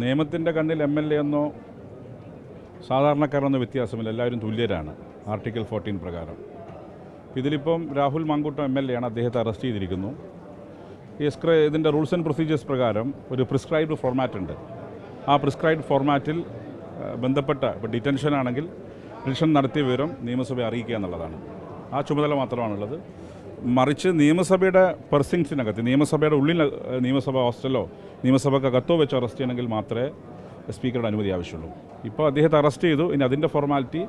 നിയമത്തിൻ്റെ കണ്ണിൽ MLA എന്നോ സാധാരണക്കാരെന്നോ വ്യത്യാസമില്ല, എല്ലാവരും തുല്യരാണ് ആർട്ടിക്കിൾ 14 പ്രകാരം. ഇതിലിപ്പം രാഹുൽ മാങ്കൂട്ടം MLA ആണ്, അദ്ദേഹത്തെ അറസ്റ്റ് ചെയ്തിരിക്കുന്നു. ഇതിൻ്റെ റൂൾസ് ആൻഡ് പ്രൊസീജിയേഴ്സ് പ്രകാരം ഒരു പ്രിസ്ക്രൈബ്ഡ് ഫോർമാറ്റ് ഉണ്ട്. ആ പ്രിസ്ക്രൈബ്ഡ് ഫോർമാറ്റിൽ ബന്ധപ്പെട്ട ഇപ്പോൾ ഡിറ്റൻഷൻ ആണെങ്കിൽ ഡിറ്റൻഷൻ നടത്തിയ വിവരം നിയമസഭയെ അറിയിക്കുക എന്നുള്ളതാണ്. ആ ചുമതല മാത്രമാണുള്ളത്. മറിച്ച് നിയമസഭയുടെ പെർസിങ്സിനകത്ത്, നിയമസഭയുടെ ഉള്ളിൽ നിയമസഭ ഹോസ്റ്റലോ നിയമസഭക്കകത്തോ വെച്ച് അറസ്റ്റ് ചെയ്യണമെങ്കിൽ മാത്രമേ സ്പീക്കറുടെ അനുമതി ആവശ്യമുള്ളൂ. ഇപ്പോൾ അദ്ദേഹത്തെ അറസ്റ്റ് ചെയ്തു. ഇനി അതിൻ്റെ ഫോർമാലിറ്റി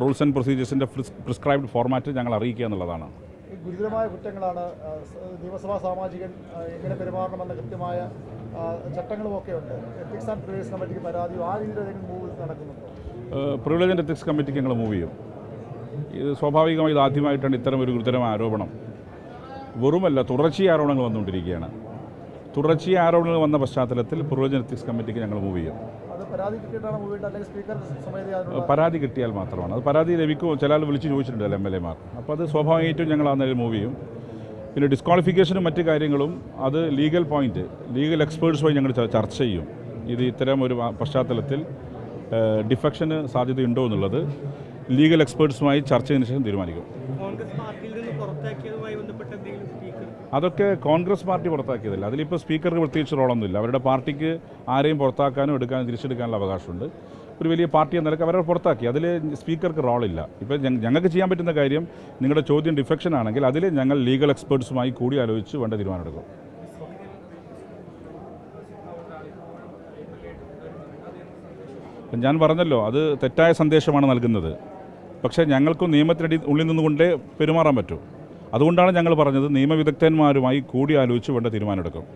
റൂൾസ് ആൻഡ് പ്രൊസീജിയേഴ്സിൻ്റെ പ്രിസ്ക്രൈബ്ഡ് ഫോർമാറ്റിൽ ഞങ്ങൾ അറിയിക്കുക എന്നുള്ളതാണ്. ഗുരുതരമായ കുറ്റങ്ങളാണ്. നിയമസഭാ സാമാജികൻ എങ്ങനെ പെരുമാറണമെന്ന കൃത്യമായ ചട്ടങ്ങളുമൊക്കെ ഉണ്ട്. എത്തിക്സ് ആൻഡ് പ്രിവിലേജ് കമ്മിറ്റിക്ക് പരാതിയോ ആ രീതിയിൽ മൂവ് നടക്കുന്നുണ്ടോ? പ്രിവിലേജ് ആൻഡ് എത്തിക്സ് കമ്മിറ്റിക്ക് ഞങ്ങൾ മൂവ് ചെയ്യും. ഇത് സ്വാഭാവികമായി ഇത് ആദ്യമായിട്ടാണ് ഇത്തരം ഒരു ഗുരുതരമായ ആരോപണം. വെറുമല്ല, തുടർച്ചയായ ആരോപണങ്ങൾ വന്നുകൊണ്ടിരിക്കുകയാണ്. തുടർച്ചയായ ആരോപണങ്ങൾ വന്ന പശ്ചാത്തലത്തിൽ പ്രിവിലേജ് ആൻഡ് എത്തിക്സ് കമ്മിറ്റിക്ക് ഞങ്ങൾ മൂവ് ചെയ്യും. പരാതി കിട്ടിയാൽ മാത്രമാണ്. അത് പരാതി ലഭിക്കുമോ ചില ആൾ വിളിച്ച് ചോദിച്ചിട്ടുണ്ട് MLA മാർ. അപ്പോൾ അത് സ്വാഭാവികമായിട്ടും ഞങ്ങൾ ആ നിലയിൽ മൂവ് ചെയ്യും. പിന്നെ ഡിസ്ക്വാളിഫിക്കേഷനും മറ്റ് കാര്യങ്ങളും അത് ലീഗൽ പോയിൻറ്റ്, ലീഗൽ എക്സ്പേർട്സുമായി ഞങ്ങൾ ചർച്ച ചെയ്യും. ഇത് ഇത്തരം ഒരു പശ്ചാത്തലത്തിൽ ഡിഫക്ഷന് സാധ്യതയുണ്ടോ എന്നുള്ളത് ലീഗൽ എക്സ്പേർട്സുമായി ചർച്ച ചെയ്തതിനു ശേഷം തീരുമാനിക്കും. അതൊക്കെ കോൺഗ്രസ് പാർട്ടി പുറത്താക്കിയതല്ല. അതിലിപ്പോൾ സ്പീക്കർക്ക് പ്രത്യേകിച്ച് റോളൊന്നുമില്ല. അവരുടെ പാർട്ടിക്ക് ആരെയും പുറത്താക്കാനും എടുക്കാനും തിരിച്ചെടുക്കാനുള്ള അവകാശമുണ്ട്. ഒരു വലിയ പാർട്ടി എന്ന നിലയ്ക്ക് അവരെ പുറത്താക്കി. അതിൽ സ്പീക്കർക്ക് റോളില്ല. ഇപ്പോൾ ഞങ്ങൾക്ക് ചെയ്യാൻ പറ്റുന്ന കാര്യം, നിങ്ങളുടെ ചോദ്യം ഡിഫെക്ഷൻ ആണെങ്കിൽ അതിൽ ഞങ്ങൾ ലീഗൽ എക്സ്പേർട്സുമായി കൂടി ആലോചിച്ച് വേണ്ട തീരുമാനമെടുക്കും. ഞാൻ പറഞ്ഞല്ലോ, അത് തെറ്റായ സന്ദേശമാണ് നൽകുന്നത്. പക്ഷേ ഞങ്ങൾക്കും നിയമത്തിനടി ഉള്ളിൽ നിന്നുകൊണ്ടേ പെരുമാറാൻ പറ്റൂ. അതുകൊണ്ടാണ് ഞങ്ങൾ പറഞ്ഞത് നിയമവിദഗ്ധന്മാരുമായി കൂടി ആലോചിച്ച് വേണ്ട തീരുമാനമെടുക്കും.